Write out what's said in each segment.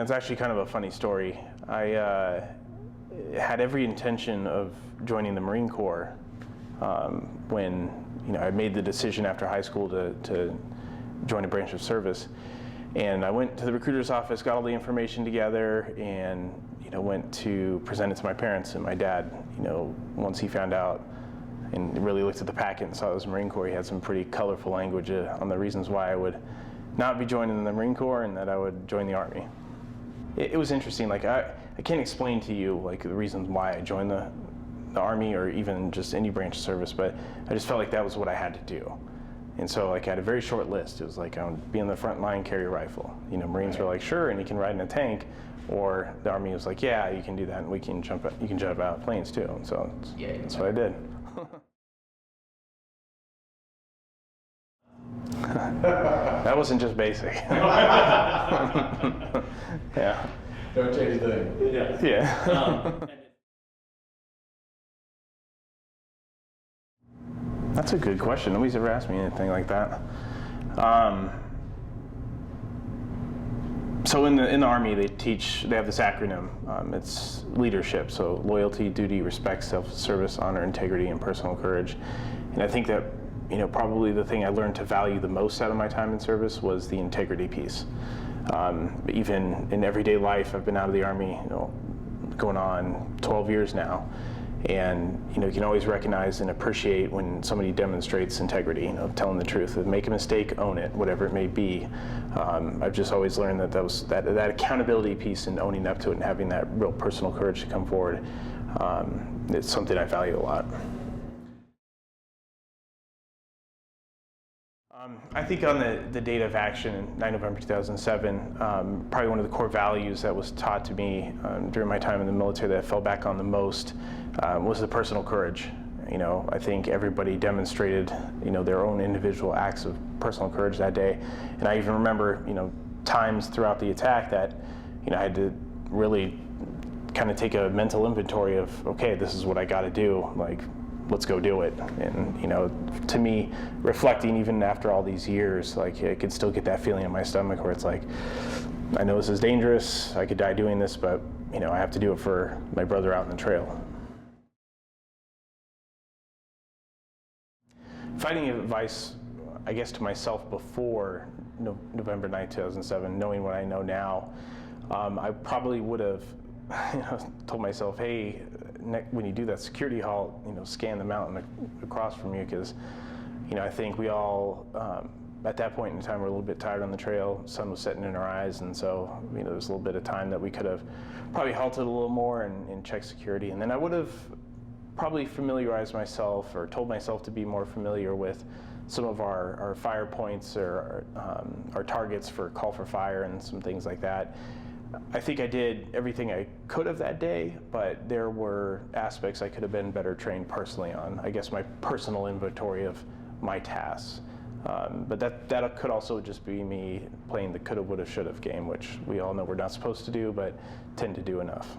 it's actually kind of a funny story. I had every intention of joining the Marine Corps when I made the decision after high school to join a branch of service. And I went to the recruiter's office, got all the information together, and went to present it to my parents. And my dad, once he found out and really looked at the packet and saw it was Marine Corps, he had some pretty colorful language on the reasons why I would not be joining the Marine Corps and that I would join the Army. It was interesting. Like I can't explain to you like the reasons why I joined the Army or even just any branch of service, but I just felt like that was what I had to do. And so like I had a very short list. It was like I would be in the front line, carry a rifle. Marines were like, sure, and you can ride in a tank. Or the Army was like, yeah, you can do that, and you can jump out of planes too. And so that's what I did. That wasn't just basic. Yeah. Don't change a thing. Yeah. Yeah. That's a good question. Nobody's ever asked me anything like that. So in the Army, they have this acronym. It's leadership. So loyalty, duty, respect, self-service, honor, integrity, and personal courage. And I think that probably the thing I learned to value the most out of my time in service was the integrity piece. Even in everyday life, I've been out of the Army, going on 12 years now. And you can always recognize and appreciate when somebody demonstrates integrity, telling the truth. Make a mistake, own it, whatever it may be. I've just always learned that accountability piece and owning up to it and having that real personal courage to come forward, it's something I value a lot. I think on the date of action in 9 November 2007, probably one of the core values that was taught to me during my time in the military that I fell back on the most was the personal courage. I think everybody demonstrated, their own individual acts of personal courage that day. And I even remember, times throughout the attack that, I had to really kind of take a mental inventory of, okay, this is what I got to do. Like, let's go do it. And to me, reflecting even after all these years, like I could still get that feeling in my stomach where it's like, I know this is dangerous, I could die doing this, but I have to do it for my brother out in the trail. Fighting advice, I guess, to myself before November 9, 2007, knowing what I know now, I probably would have told myself, hey, when you do that security halt, scan the mountain across from you, because I think we all at that point in time were a little bit tired on the trail. Sun was setting in our eyes, and so there was a little bit of time that we could have probably halted a little more and checked security. And then I would have probably familiarized myself or told myself to be more familiar with some of our fire points or our targets for call for fire and some things like that. I think I did everything I could have that day, but there were aspects I could have been better trained personally on. I guess my personal inventory of my tasks. But that could also just be me playing the coulda, woulda, shoulda game, which we all know we're not supposed to do, but tend to do enough.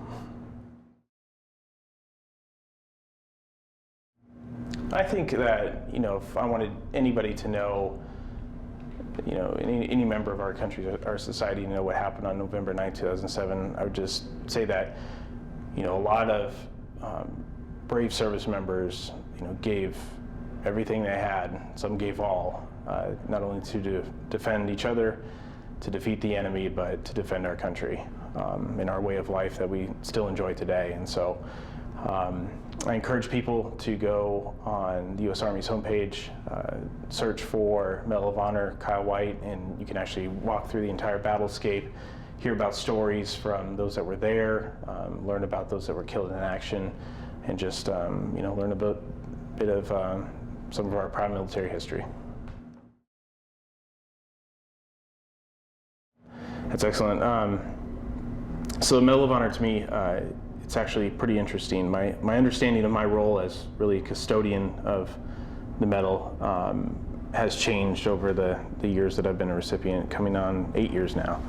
I think that, if I wanted anybody to know, any member of our country, our society, to know what happened on November 9, 2007, I would just say that, a lot of brave service members, gave everything they had. Some gave all, not only to defend each other, to defeat the enemy, but to defend our country and our way of life that we still enjoy today. And so I encourage people to go on the U.S. Army's homepage, search for Medal of Honor, Kyle White, and you can actually walk through the entire battlescape, hear about stories from those that were there, learn about those that were killed in action, and just learn a bit of some of our proud military history. That's excellent. So the Medal of Honor, to me, it's actually pretty interesting. My understanding of my role as really a custodian of the medal has changed over the years that I've been a recipient, coming on 8 years now.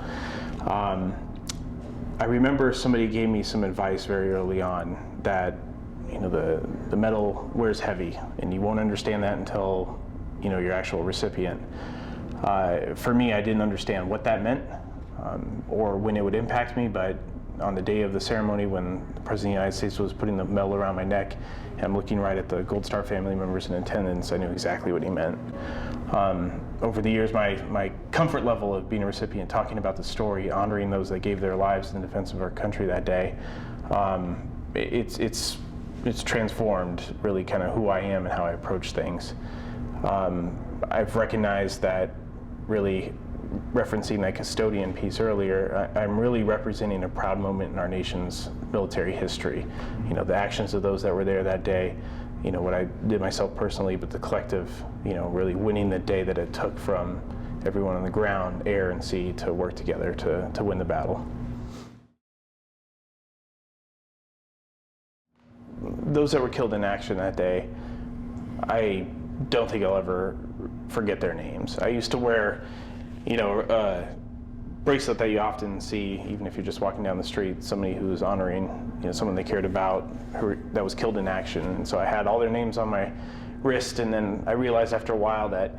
I remember somebody gave me some advice very early on that the medal wears heavy, and you won't understand that until you're actual recipient. For me, I didn't understand what that meant, or when it would impact me, but on the day of the ceremony when the President of the United States was putting the medal around my neck, and I'm looking right at the Gold Star family members in attendance, I knew exactly what he meant. Over the years, my comfort level of being a recipient, talking about the story, honoring those that gave their lives in defense of our country that day, it's transformed really kind of who I am and how I approach things. I've recognized that really, referencing that custodian piece earlier, I'm really representing a proud moment in our nation's military history. You know, the actions of those that were there that day, you know, what I did myself personally, but the collective, you know, really winning the day that it took from everyone on the ground, air, and sea to work together to win the battle. Those that were killed in action that day, I don't think I'll ever forget their names. I used to wear, you know, a bracelet that you often see, even if you're just walking down the street, somebody who's honoring, you know, someone they cared about that was killed in action. And so I had all their names on my wrist, and then I realized after a while that,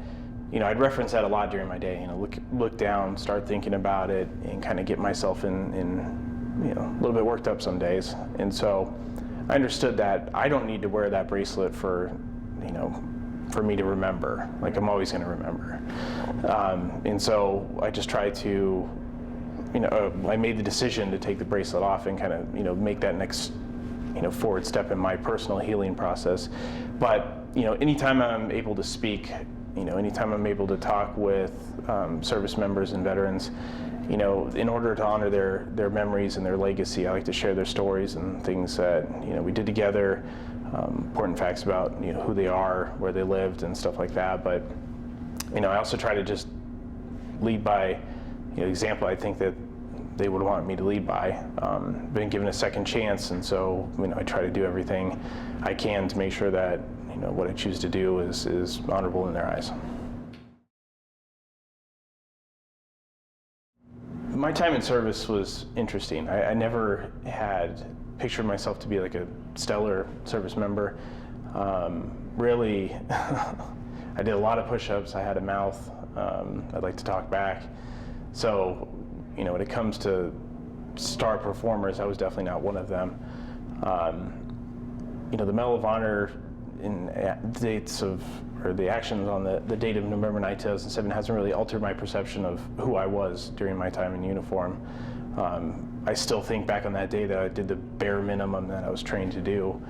you know, I'd reference that a lot during my day. You know, look down, start thinking about it, and kind of get myself in you know, a little bit worked up some days. And so I understood that I don't need to wear that bracelet for, you know, for me to remember. Like, I'm always going to remember. And so I just tried to, you know, I made the decision to take the bracelet off and kind of, you know, make that next, you know, forward step in my personal healing process. But, you know, anytime I'm able to speak, you know, anytime I'm able to talk with service members and veterans, you know, in order to honor their memories and their legacy, I like to share their stories and things that, you know, we did together, important facts about, you know, who they are, where they lived, and stuff like that. But, you know, I also try to just lead by, you know, example I think that they would want me to lead by. Been given a second chance, and so, you know, I try to do everything I can to make sure that, you know, what I choose to do is honorable in their eyes. My time in service was interesting. I never had pictured myself to be like a stellar service member. Really, I did a lot of push-ups. I had a mouth. I'd like to talk back. So, you know, when it comes to star performers, I was definitely not one of them. You know, the Medal of Honor in dates of, or the actions on the date of November 9, 2007 hasn't really altered my perception of who I was during my time in uniform. I still think back on that day that I did the bare minimum that I was trained to do.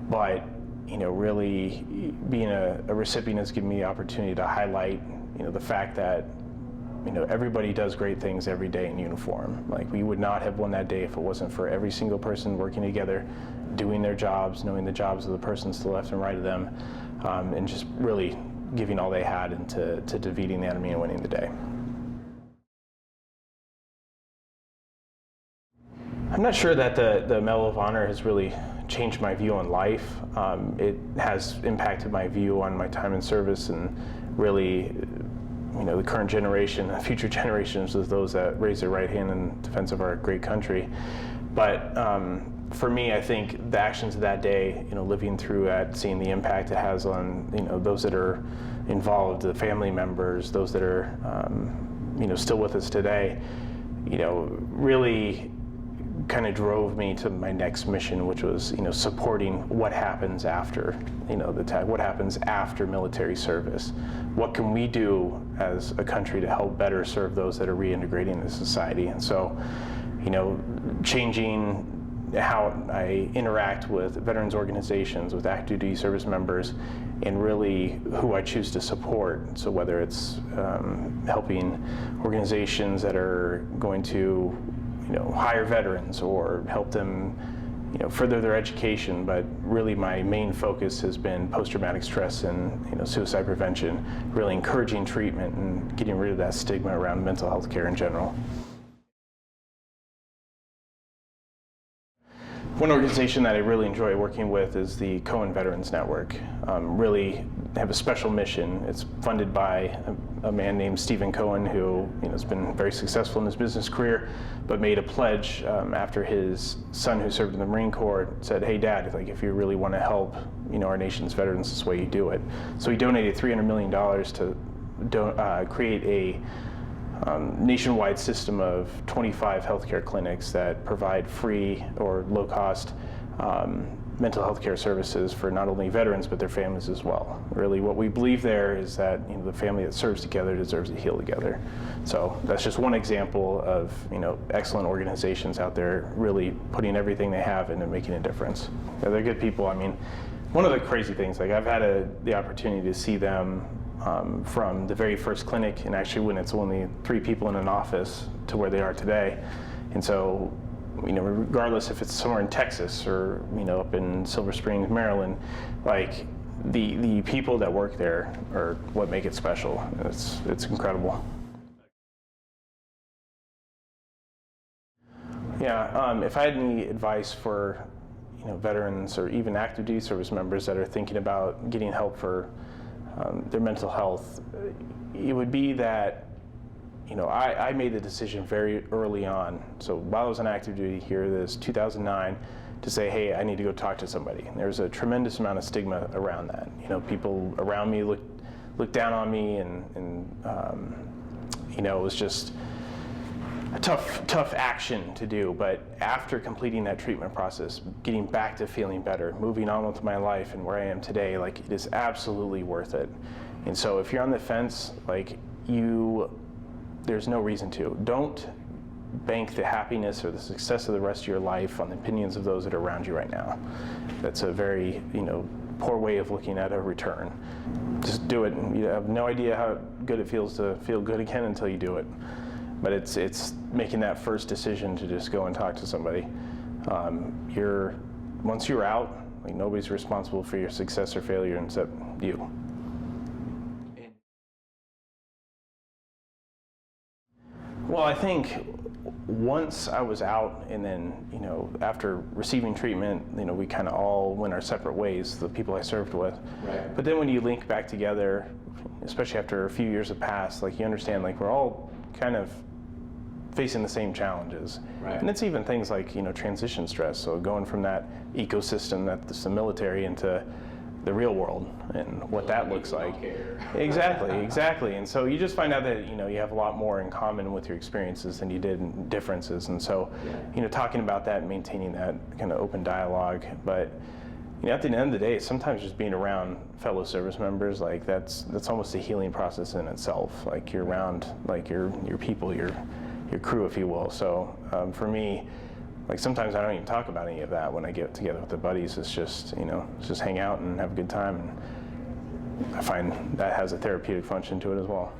But, you know, really being a recipient has given me the opportunity to highlight, you know, the fact that, you know, everybody does great things every day in uniform. Like, we would not have won that day if it wasn't for every single person working together, doing their jobs, knowing the jobs of the persons to the left and right of them, and just really giving all they had into defeating the enemy and winning the day. I'm not sure that the Medal of Honor has really changed my view on life. It has impacted my view on my time in service, and really, you know, the current generation, the future generations of those that raise their right hand in defense of our great country. But for me, I think the actions of that day, you know, living through it, seeing the impact it has on, you know, those that are involved, the family members, those that are, you know, still with us today, you know, really kind of drove me to my next mission, which was, you know, supporting what happens after, you know, what happens after military service. What can we do as a country to help better serve those that are reintegrating into society? And so, you know, changing how I interact with veterans organizations, with active duty service members, and really who I choose to support. So whether it's helping organizations that are going to, you know, hire veterans or help them, you know, further their education, but really my main focus has been post-traumatic stress and, you know, suicide prevention, really encouraging treatment and getting rid of that stigma around mental health care in general. One organization that I really enjoy working with is the Cohen Veterans Network. Really have a special mission. It's funded by a man named Stephen Cohen, who, you know, has been very successful in his business career, but made a pledge after his son, who served in the Marine Corps, said, "Hey, Dad, like, if you really want to help, you know, our nation's veterans, this is the way you do it." So he donated $300 million to create a nationwide system of 25 healthcare clinics that provide free or low-cost mental health care services for not only veterans but their families as well. Really, what we believe there is that the family that serves together deserves to heal together. So that's just one example of excellent organizations out there really putting everything they have into making a difference. Yeah, they're good people. I mean, one of the crazy things, like I've had the opportunity to see them from the very first clinic, and actually when it's only 3 people in an office, to where they are today. And so, regardless if it's somewhere in Texas or up in Silver Springs, Maryland, like the people that work there are what make it special. It's incredible. Yeah, if I had any advice for veterans or even active duty service members that are thinking about getting help for their mental health, it would be that I made the decision very early on. So while I was on active duty here, this 2009, to say, hey, I need to go talk to somebody. And there's a tremendous amount of stigma around that. People around me looked down on me, and it was just a tough action to do. But after completing that treatment process, getting back to feeling better, moving on with my life and where I am today, like, it is absolutely worth it. And so if you're on the fence, there's no reason to. Don't bank the happiness or the success of the rest of your life on the opinions of those that are around you right now. That's a very, poor way of looking at a return. Just do it. You have no idea how good it feels to feel good again until you do it. But it's making that first decision to just go and talk to somebody. Once you're out, nobody's responsible for your success or failure except you. Well, I think once I was out, and then, after receiving treatment, we kind of all went our separate ways, the people I served with. Right. But then when you link back together, especially after a few years have passed, you understand, we're all kind of facing the same challenges. Right. And it's even things like, transition stress. So going from that ecosystem that's the military into the real world and what that looks like. Exactly. And so you just find out that you have a lot more in common with your experiences than you did in differences. And so talking about that and maintaining that kind of open dialogue. But at the end of the day, sometimes just being around fellow service members, that's almost a healing process in itself. You're around your people, your crew, if you will. So for me, sometimes I don't even talk about any of that when I get together with the buddies. It's just, just hang out and have a good time. And I find that has a therapeutic function to it as well.